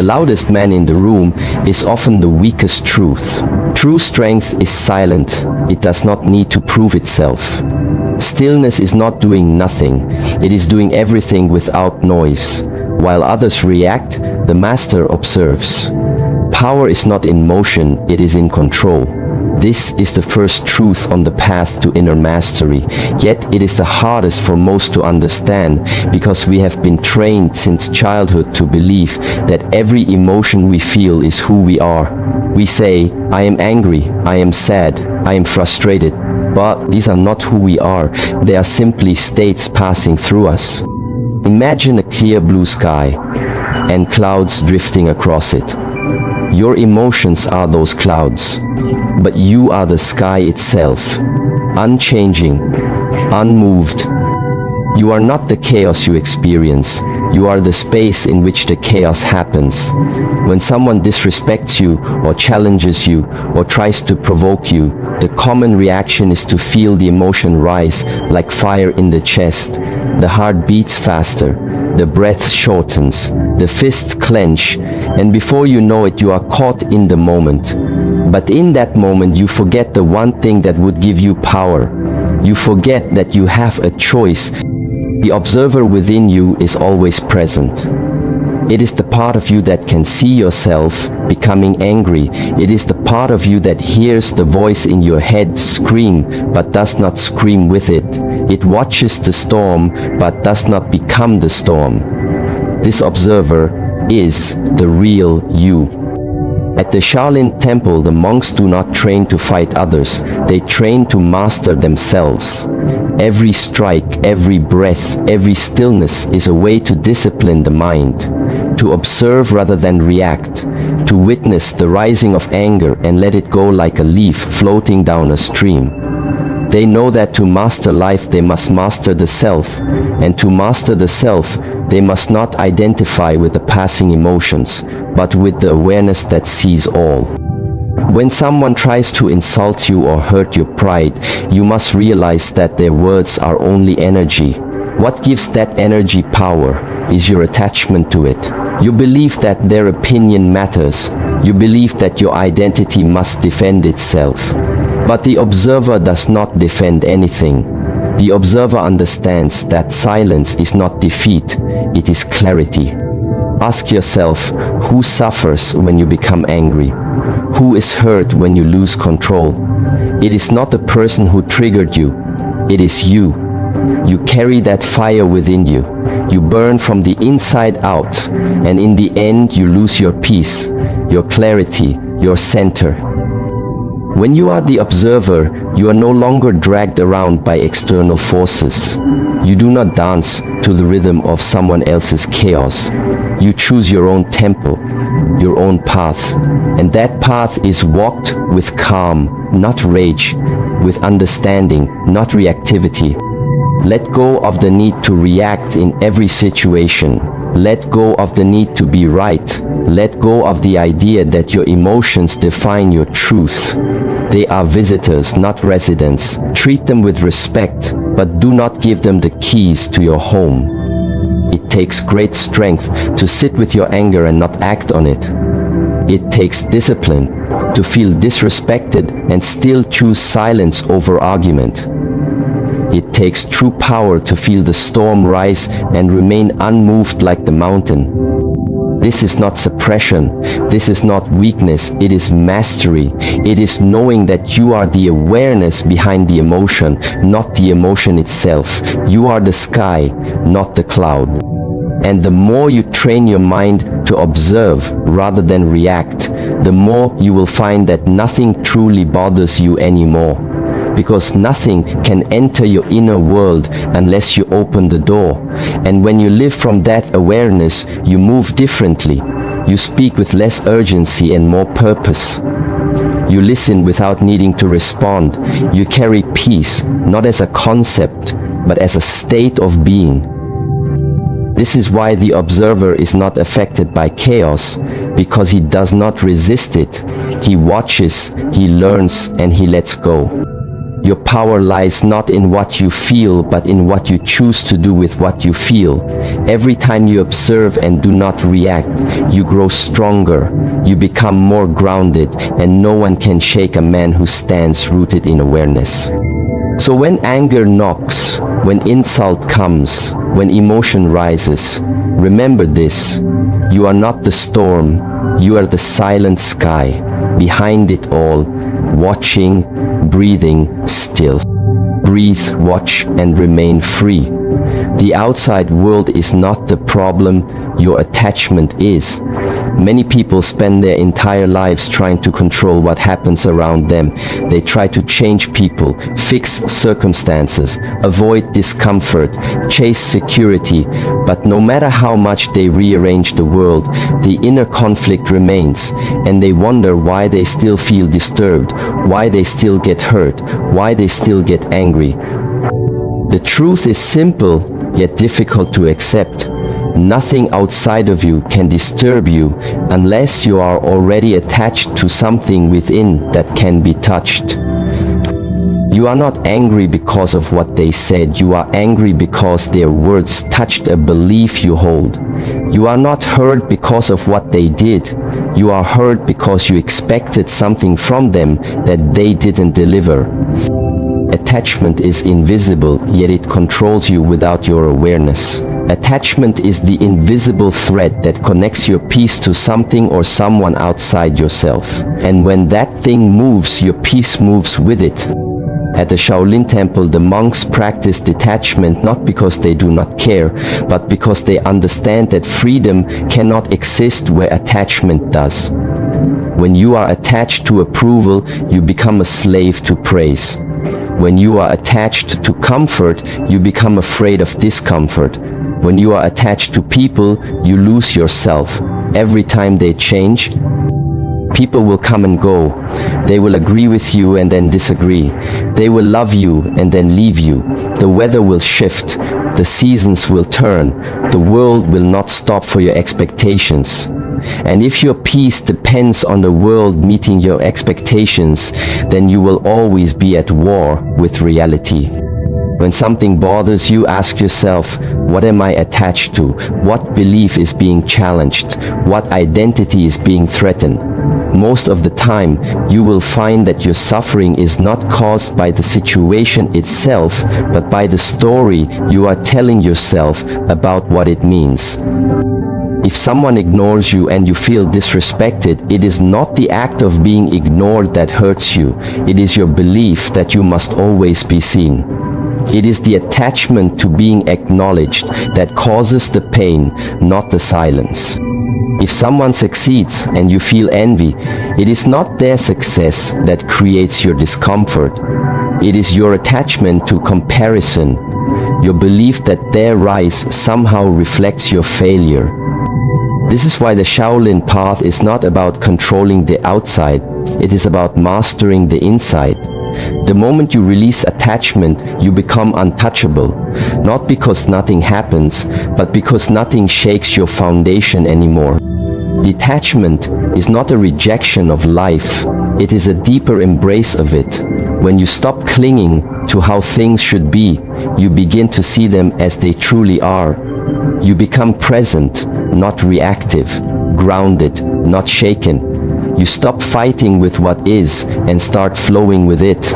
loudest man in the room is often the weakest truth. True strength is silent. It does not need to prove itself. Stillness is not doing nothing. It is doing everything without noise. While others react, the master observes. Power is not in motion, it is in control. This is the first truth on the path to inner mastery, yet it is the hardest for most to understand because we have been trained since childhood to believe that every emotion we feel is who we are. We say, I am angry, I am sad, I am frustrated, but these are not who we are. They are simply states passing through us. Imagine a clear blue sky and clouds drifting across it. Your emotions are those clouds, but you are the sky itself, unchanging, unmoved. You are not the chaos you experience. You are the space in which the chaos happens. When someone disrespects you or challenges you or tries to provoke you, the common reaction is to feel the emotion rise like fire in the chest. The heart beats faster, the breath shortens, the fists clench, and before you know it, you are caught in the moment. But in that moment, you forget the one thing that would give you power. You forget that you have a choice. The observer within you is always present. It is the part of you that can see yourself becoming angry. It is the part of you that hears the voice in your head scream, but does not scream with it. It watches the storm, but does not become the storm. This observer is the real you. At the Shaolin temple, the monks do not train to fight others. They train to master themselves. Every strike, every breath, every stillness is a way to discipline the mind, to observe rather than react, to witness the rising of anger and let it go like a leaf floating down a stream. They know that to master life they must master the self, and to master the self they must not identify with the passing emotions, but with the awareness that sees all. When someone tries to insult you or hurt your pride, you must realize that their words are only energy. What gives that energy power is your attachment to it. You believe that their opinion matters. You believe that your identity must defend itself. But the observer does not defend anything. The observer understands that silence is not defeat, it is clarity. Ask yourself, who suffers when you become angry? Who is hurt when you lose control? It is not the person who triggered you, it is you. You carry that fire within you. You burn from the inside out, and in the end you lose your peace, your clarity, your center. When you are the observer, you are no longer dragged around by external forces. You do not dance to the rhythm of someone else's chaos. You choose your own tempo, your own path, and that path is walked with calm, not rage, with understanding, not reactivity. Let go of the need to react in every situation. Let go of the need to be right. Let go of the idea that your emotions define your truth. They are visitors, not residents. Treat them with respect, but do not give them the keys to your home. It takes great strength to sit with your anger and not act on it. It takes discipline to feel disrespected and still choose silence over argument. It takes true power to feel the storm rise and remain unmoved like the mountain. This is not suppression. This is not weakness. It is mastery. It is knowing that you are the awareness behind the emotion, not the emotion itself. You are the sky, not the cloud. And the more you train your mind to observe rather than react, the more you will find that nothing truly bothers you anymore. Because nothing can enter your inner world unless you open the door. And when you live from that awareness, you move differently. You speak with less urgency and more purpose. You listen without needing to respond. You carry peace, not as a concept, but as a state of being. This is why the observer is not affected by chaos, because he does not resist it. He watches, he learns, and he lets go. Your power lies not in what you feel, but in what you choose to do with what you feel. Every time you observe and do not react, you grow stronger, you become more grounded, and no one can shake a man who stands rooted in awareness. So when anger knocks, when insult comes, when emotion rises, remember this: you are not the storm, you are the silent sky, behind it all, watching, breathing still. Breathe, watch, and remain free. The outside world is not the problem, your attachment is. Many people spend their entire lives trying to control what happens around them. They try to change people, fix circumstances, avoid discomfort, chase security, but no matter how much they rearrange the world, the inner conflict remains, and they wonder why they still feel disturbed, why they still get hurt, why they still get angry. The truth is simple, yet difficult to accept. Nothing outside of you can disturb you unless you are already attached to something within that can be touched. You are not angry because of what they said, you are angry because their words touched a belief you hold. You are not hurt because of what they did, you are hurt because you expected something from them that they didn't deliver. Attachment is invisible, yet it controls you without your awareness. Attachment is the invisible thread that connects your peace to something or someone outside yourself. And when that thing moves, your peace moves with it. At the Shaolin temple, the monks practice detachment not because they do not care, but because they understand that freedom cannot exist where attachment does. When you are attached to approval, you become a slave to praise. When you are attached to comfort, you become afraid of discomfort. When you are attached to people, you lose yourself. Every time they change, people will come and go. They will agree with you and then disagree. They will love you and then leave you. The weather will shift. The seasons will turn. The world will not stop for your expectations. And if your peace depends on the world meeting your expectations, then you will always be at war with reality. When something bothers you, ask yourself, what am I attached to? What belief is being challenged? What identity is being threatened? Most of the time, you will find that your suffering is not caused by the situation itself, but by the story you are telling yourself about what it means. If someone ignores you and you feel disrespected, it is not the act of being ignored that hurts you. It is your belief that you must always be seen. It is the attachment to being acknowledged that causes the pain, not the silence. If someone succeeds and you feel envy, it is not their success that creates your discomfort. It is your attachment to comparison, your belief that their rise somehow reflects your failure. This is why the Shaolin path is not about controlling the outside, it is about mastering the inside. The moment you release attachment, you become untouchable, not because nothing happens, but because nothing shakes your foundation anymore. Detachment is not a rejection of life, it is a deeper embrace of it. When you stop clinging to how things should be, you begin to see them as they truly are. You become present, not reactive, grounded, not shaken. You stop fighting with what is and start flowing with it.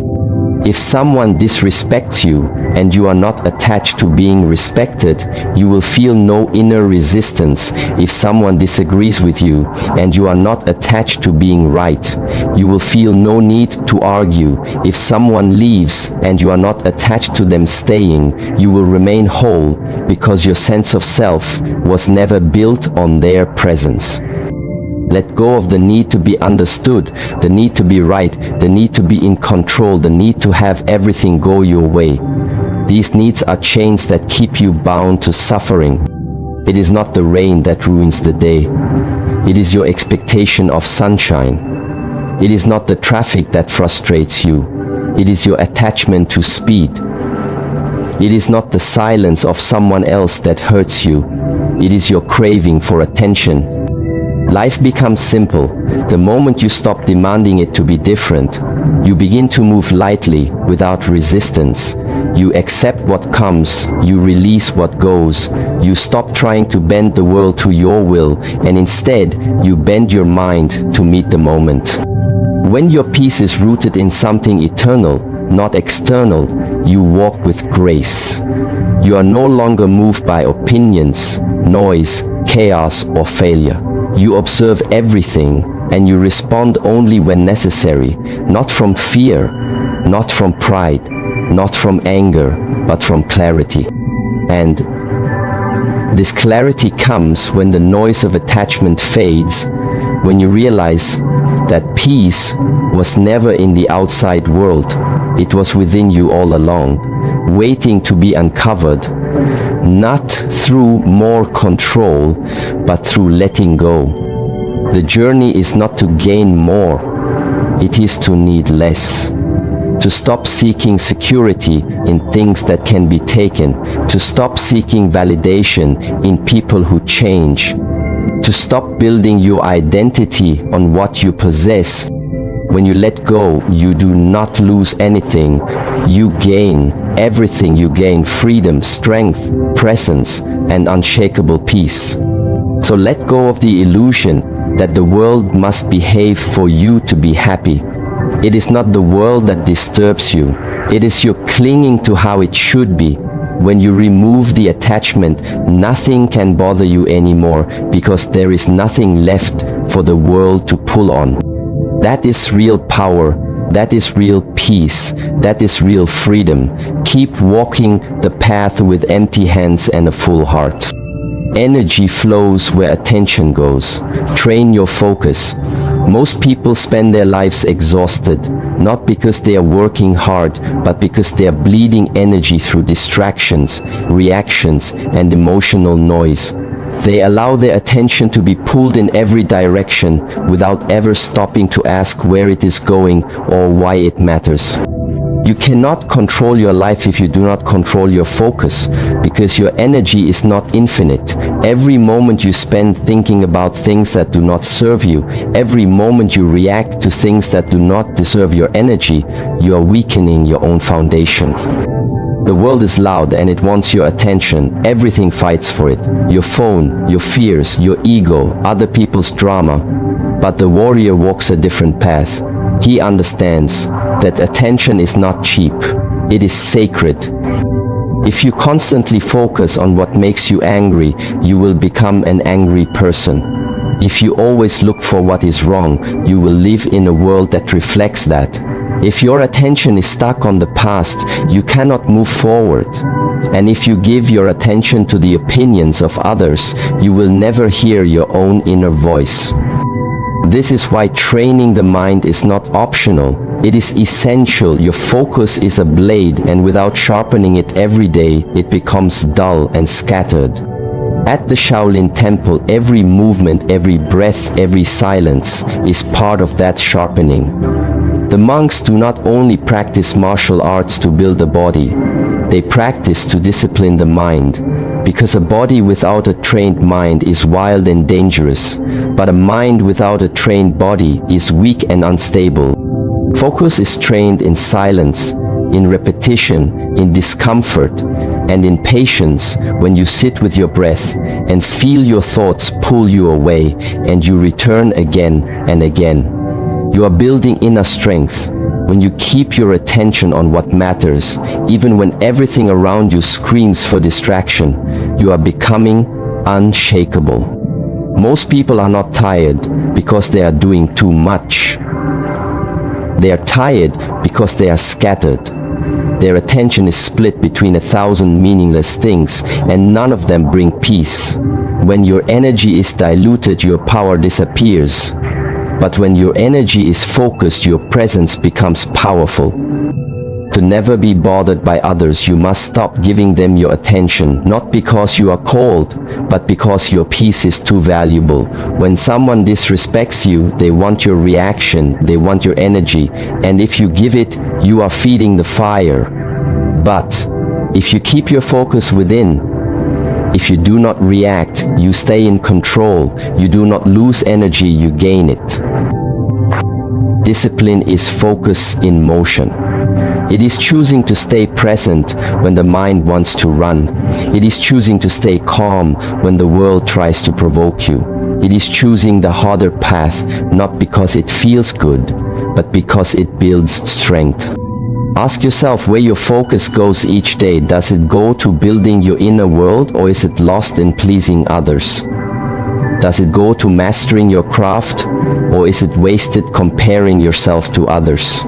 If someone disrespects you and you are not attached to being respected, you will feel no inner resistance. If someone disagrees with you and you are not attached to being right, you will feel no need to argue. If someone leaves and you are not attached to them staying, you will remain whole because your sense of self was never built on their presence. Let go of the need to be understood, the need to be right, the need to be in control, the need to have everything go your way. These needs are chains that keep you bound to suffering. It is not the rain that ruins the day. It is your expectation of sunshine. It is not the traffic that frustrates you. It is your attachment to speed. It is not the silence of someone else that hurts you. It is your craving for attention. Life becomes simple the moment you stop demanding it to be different. You begin to move lightly, without resistance. You accept what comes, you release what goes. You stop trying to bend the world to your will, and instead, you bend your mind to meet the moment. When your peace is rooted in something eternal, not external, you walk with grace. You are no longer moved by opinions, noise, chaos, or failure. You observe everything, and you respond only when necessary, not from fear, not from pride, not from anger, but from clarity. And this clarity comes when the noise of attachment fades, when you realize that peace was never in the outside world. It was within you all along, waiting to be uncovered, not through more control, but through letting go. The journey is not to gain more, it is to need less. To stop seeking security in things that can be taken, to stop seeking validation in people who change, to stop building your identity on what you possess. When you let go, you do not lose anything. You gain everything. You gain freedom, strength, presence, and unshakable peace. So let go of the illusion that the world must behave for you to be happy. It is not the world that disturbs you. It is your clinging to how it should be. When you remove the attachment, nothing can bother you anymore because there is nothing left for the world to pull on. That is real power. That is real peace. That is real freedom. Keep walking the path with empty hands and a full heart. Energy flows where attention goes. Train your focus. Most people spend their lives exhausted, not because they are working hard, but because they are bleeding energy through distractions, reactions, and emotional noise. They allow their attention to be pulled in every direction without ever stopping to ask where it is going or why it matters. You cannot control your life if you do not control your focus, because your energy is not infinite. Every moment you spend thinking about things that do not serve you, every moment you react to things that do not deserve your energy, you are weakening your own foundation. The world is loud and it wants your attention. Everything fights for it. Your phone, your fears, your ego, other people's drama. But the warrior walks a different path. He understands that attention is not cheap. It is sacred. If you constantly focus on what makes you angry, you will become an angry person. If you always look for what is wrong, you will live in a world that reflects that. If your attention is stuck on the past, you cannot move forward. And if you give your attention to the opinions of others, you will never hear your own inner voice. This is why training the mind is not optional. It is essential. Your focus is a blade, and without sharpening it every day, it becomes dull and scattered. At the Shaolin temple, every movement, every breath, every silence is part of that sharpening. The monks do not only practice martial arts to build a body, they practice to discipline the mind. Because a body without a trained mind is wild and dangerous, but a mind without a trained body is weak and unstable. Focus is trained in silence, in repetition, in discomfort, and in patience when you sit with your breath and feel your thoughts pull you away and you return again and again. You are building inner strength when you keep your attention on what matters, even when everything around you screams for distraction. You are becoming unshakable. Most people are not tired because they are doing too much. They are tired because they are scattered. Their attention is split between 1,000 meaningless things, and none of them bring peace. When your energy is diluted, your power disappears. But when your energy is focused, your presence becomes powerful. To never be bothered by others, you must stop giving them your attention, not because you are cold, but because your peace is too valuable. When someone disrespects you, they want your reaction, they want your energy, and if you give it, you are feeding the fire. But if you keep your focus within, if you do not react, you stay in control. You do not lose energy, you gain it. Discipline is focus in motion. It is choosing to stay present when the mind wants to run. It is choosing to stay calm when the world tries to provoke you. It is choosing the harder path, not because it feels good, but because it builds strength. Ask yourself where your focus goes each day. Does it go to building your inner world, or is it lost in pleasing others? Does it go to mastering your craft, or is it wasted comparing yourself to others?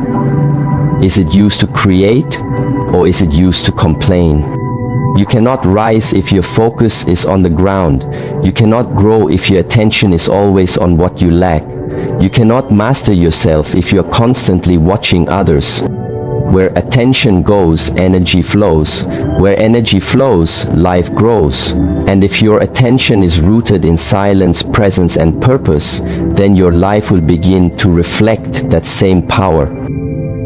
Is it used to create, or is it used to complain? You cannot rise if your focus is on the ground. You cannot grow if your attention is always on what you lack. You cannot master yourself if you're constantly watching others. Where attention goes, energy flows. Where energy flows, life grows. And if your attention is rooted in silence, presence, and purpose, then your life will begin to reflect that same power.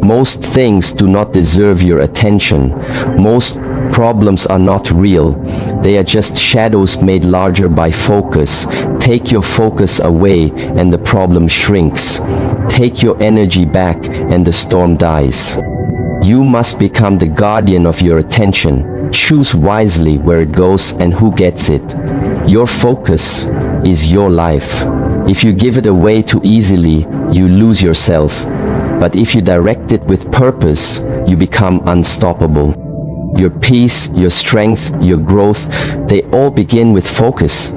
Most things do not deserve your attention. Most problems are not real. They are just shadows made larger by focus. Take your focus away and the problem shrinks. Take your energy back and the storm dies. You must become the guardian of your attention. Choose wisely where it goes and who gets it. Your focus is your life. If you give it away too easily, you lose yourself. But if you direct it with purpose, you become unstoppable. Your peace, your strength, your growth, they all begin with focus.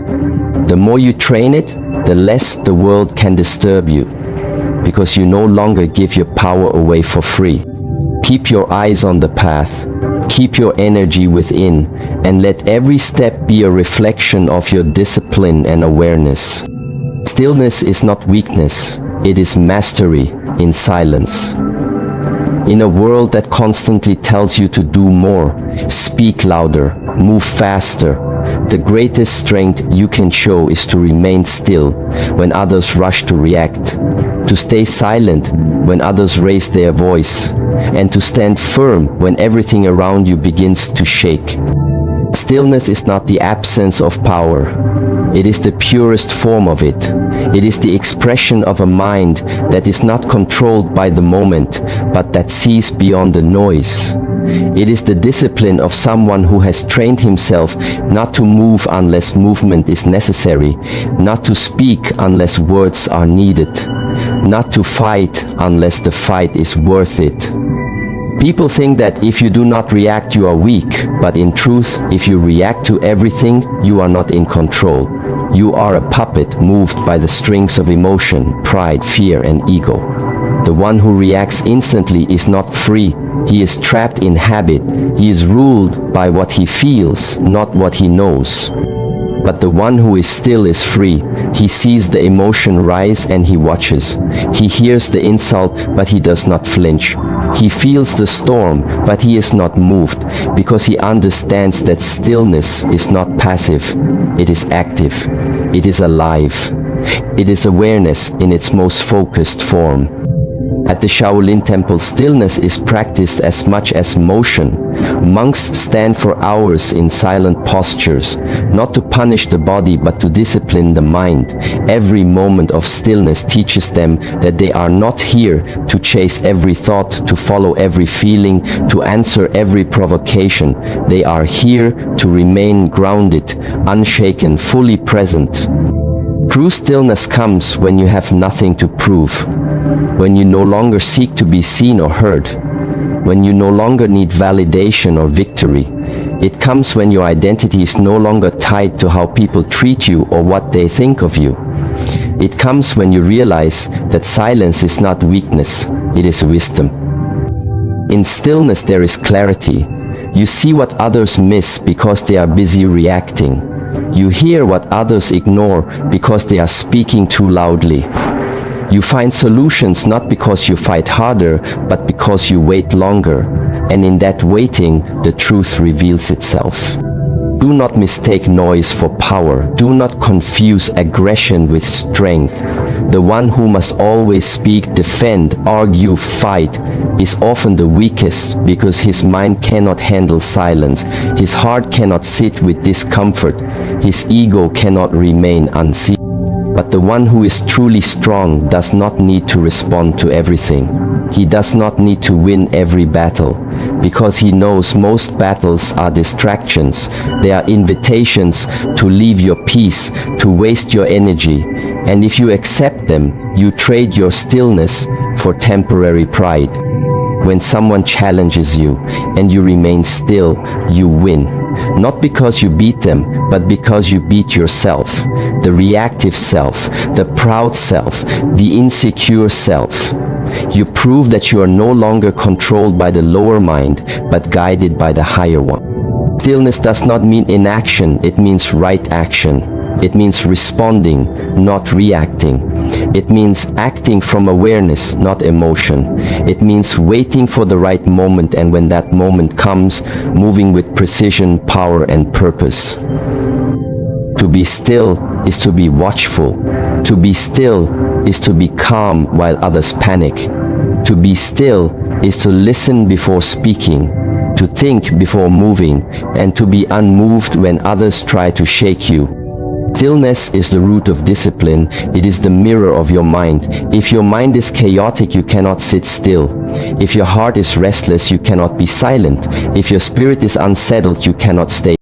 The more you train it, the less the world can disturb you, because you no longer give your power away for free. Keep your eyes on the path, keep your energy within, and let every step be a reflection of your discipline and awareness. Stillness is not weakness, it is mastery in silence. In a world that constantly tells you to do more, speak louder, move faster, the greatest strength you can show is to remain still when others rush to react, to stay silent when others raise their voice, and to stand firm when everything around you begins to shake. Stillness is not the absence of power. It is the purest form of it. It is the expression of a mind that is not controlled by the moment, but that sees beyond the noise. It is the discipline of someone who has trained himself not to move unless movement is necessary, not to speak unless words are needed, not to fight unless the fight is worth it. People think that if you do not react, you are weak, but in truth, if you react to everything, you are not in control. You are a puppet moved by the strings of emotion, pride, fear, and ego. The one who reacts instantly is not free. He is trapped in habit. He is ruled by what he feels, not what he knows. But the one who is still is free. He sees the emotion rise and he watches. He hears the insult, but he does not flinch. He feels the storm, but he is not moved, because he understands that stillness is not passive. It is active. It is alive. It is awareness in its most focused form. At the Shaolin temple, stillness is practiced as much as motion. Monks stand for hours in silent postures, not to punish the body but to discipline the mind. Every moment of stillness teaches them that they are not here to chase every thought, to follow every feeling, to answer every provocation. They are here to remain grounded, unshaken, fully present. True stillness comes when you have nothing to prove, when you no longer seek to be seen or heard, when you no longer need validation or victory. It comes when your identity is no longer tied to how people treat you or what they think of you. It comes when you realize that silence is not weakness, it is wisdom. In stillness there is clarity. You see what others miss because they are busy reacting. You hear what others ignore because they are speaking too loudly. You find solutions not because you fight harder, but because you wait longer. And in that waiting, the truth reveals itself. Do not mistake noise for power. Do not confuse aggression with strength. The one who must always speak, defend, argue, fight is often the weakest because his mind cannot handle silence. His heart cannot sit with discomfort. His ego cannot remain unseen. But the one who is truly strong does not need to respond to everything. He does not need to win every battle, because he knows most battles are distractions. They are invitations to leave your peace, to waste your energy, and if you accept them, you trade your stillness for temporary pride. When someone challenges you and you remain still, you win. Not because you beat them, but because you beat yourself. The reactive self, the proud self, the insecure self. You prove that you are no longer controlled by the lower mind, but guided by the higher one. Stillness does not mean inaction, it means right action. It means responding, not reacting. It means acting from awareness, not emotion. It means waiting for the right moment, and when that moment comes, moving with precision, power, and purpose. To be still is to be watchful. To be still is to be calm while others panic. To be still is to listen before speaking, to think before moving, and to be unmoved when others try to shake you. Stillness is the root of discipline. It is the mirror of your mind. If your mind is chaotic, you cannot sit still. If your heart is restless, you cannot be silent. If your spirit is unsettled, you cannot stay